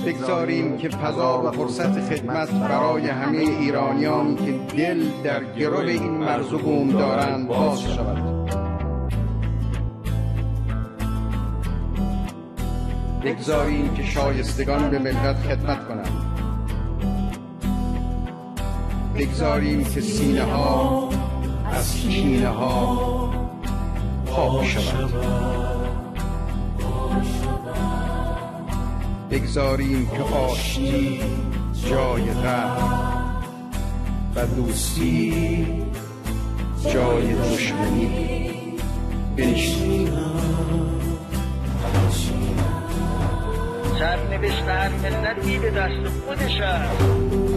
بگذاریم که فضا و فرصت خدمت برای همه ایرانیانی که دل در گرو این مرز و بوم دارند باز شود. بگذاریم که شایستگان به ملت خدمت کنند. بگذاریم که سینه ها از کینه ها پاک شود. بگذاریم که آشتی جای قهر و دوستی جای دشمنی بنشیند. سرنوشت هر ملتی به دست خودش است.